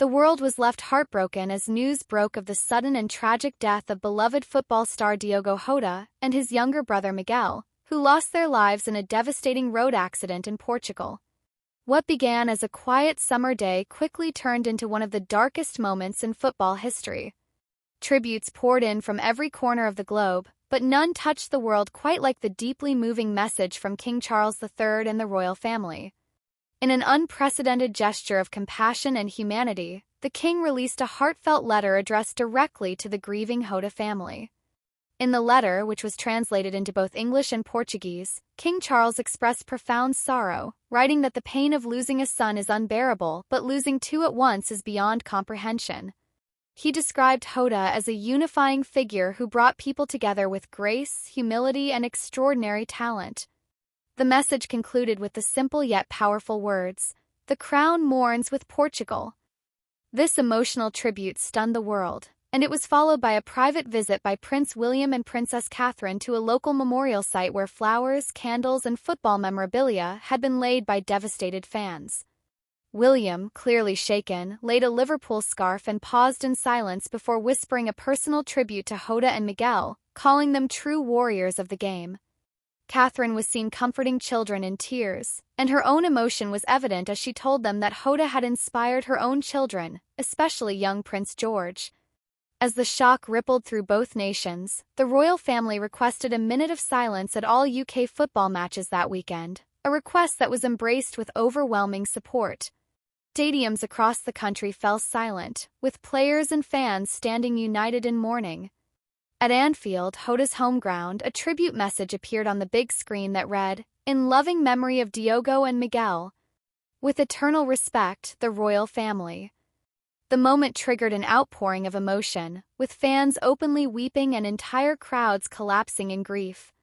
The world was left heartbroken as news broke of the sudden and tragic death of beloved football star Diogo Jota and his younger brother Miguel, who lost their lives in a devastating road accident in Portugal. What began as a quiet summer day quickly turned into one of the darkest moments in football history. Tributes poured in from every corner of the globe, but none touched the world quite like the deeply moving message from King Charles III and the royal family. In an unprecedented gesture of compassion and humanity, the king released a heartfelt letter addressed directly to the grieving Jota family. In the letter, which was translated into both English and Portuguese, King Charles expressed profound sorrow, writing that the pain of losing a son is unbearable, but losing two at once is beyond comprehension. He described Jota as a unifying figure who brought people together with grace, humility, and extraordinary talent. The message concluded with the simple yet powerful words, "The crown mourns with Portugal." This emotional tribute stunned the world, and it was followed by a private visit by Prince William and Princess Catherine to a local memorial site where flowers, candles, and football memorabilia had been laid by devastated fans. William, clearly shaken, laid a Liverpool scarf and paused in silence before whispering a personal tribute to Jota and Miguel, calling them true warriors of the game. Catherine was seen comforting children in tears, and her own emotion was evident as she told them that Jota had inspired her own children, especially young Prince George. As the shock rippled through both nations, the royal family requested a minute of silence at all UK football matches that weekend, a request that was embraced with overwhelming support. Stadiums across the country fell silent, with players and fans standing united in mourning. At Anfield, Jota's home ground, a tribute message appeared on the big screen that read, "In loving memory of Diogo and Miguel. With eternal respect, the royal family." The moment triggered an outpouring of emotion, with fans openly weeping and entire crowds collapsing in grief.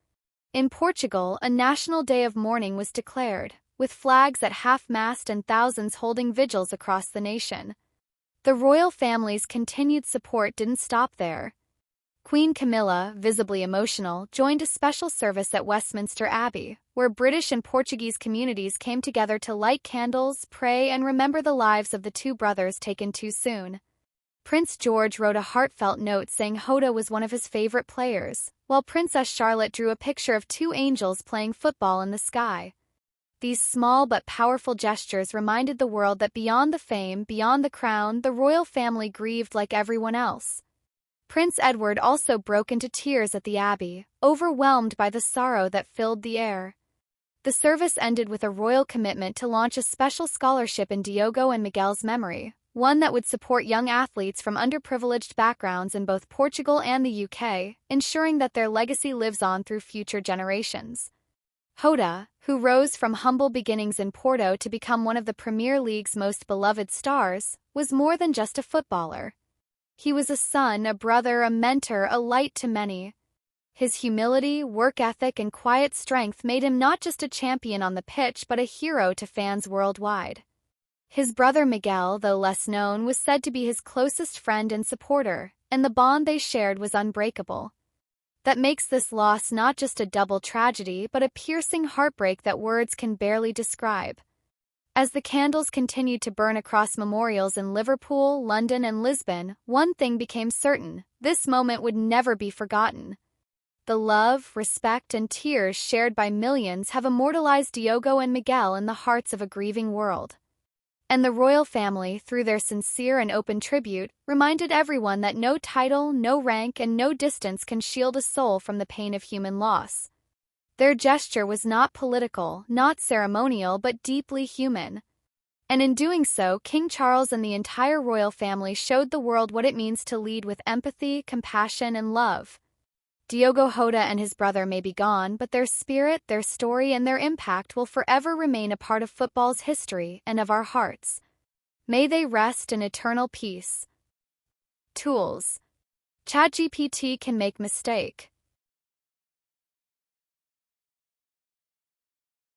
In Portugal, a national day of mourning was declared, with flags at half-mast and thousands holding vigils across the nation. The royal family's continued support didn't stop there. Queen Camilla, visibly emotional, joined a special service at Westminster Abbey, where British and Portuguese communities came together to light candles, pray, and remember the lives of the two brothers taken too soon. Prince George wrote a heartfelt note saying Jota was one of his favorite players, while Princess Charlotte drew a picture of two angels playing football in the sky. These small but powerful gestures reminded the world that beyond the fame, beyond the crown, the royal family grieved like everyone else. Prince Edward also broke into tears at the Abbey, overwhelmed by the sorrow that filled the air. The service ended with a royal commitment to launch a special scholarship in Diogo and Miguel's memory, one that would support young athletes from underprivileged backgrounds in both Portugal and the UK, ensuring that their legacy lives on through future generations. Jota, who rose from humble beginnings in Porto to become one of the Premier League's most beloved stars, was more than just a footballer. He was a son, a brother, a mentor, a light to many. His humility, work ethic, and quiet strength made him not just a champion on the pitch but a hero to fans worldwide. His brother Miguel, though less known, was said to be his closest friend and supporter, and the bond they shared was unbreakable. That makes this loss not just a double tragedy but a piercing heartbreak that words can barely describe. As the candles continued to burn across memorials in Liverpool, London, and Lisbon, one thing became certain: this moment would never be forgotten. The love, respect, and tears shared by millions have immortalized Diogo and Miguel in the hearts of a grieving world. And the royal family, through their sincere and open tribute, reminded everyone that no title, no rank, and no distance can shield a soul from the pain of human loss. Their gesture was not political, not ceremonial, but deeply human. And in doing so, King Charles and the entire royal family showed the world what it means to lead with empathy, compassion, and love. Diogo Jota and his brother may be gone, but their spirit, their story, and their impact will forever remain a part of football's history and of our hearts. May they rest in eternal peace. Tools. ChatGPT can make mistakes.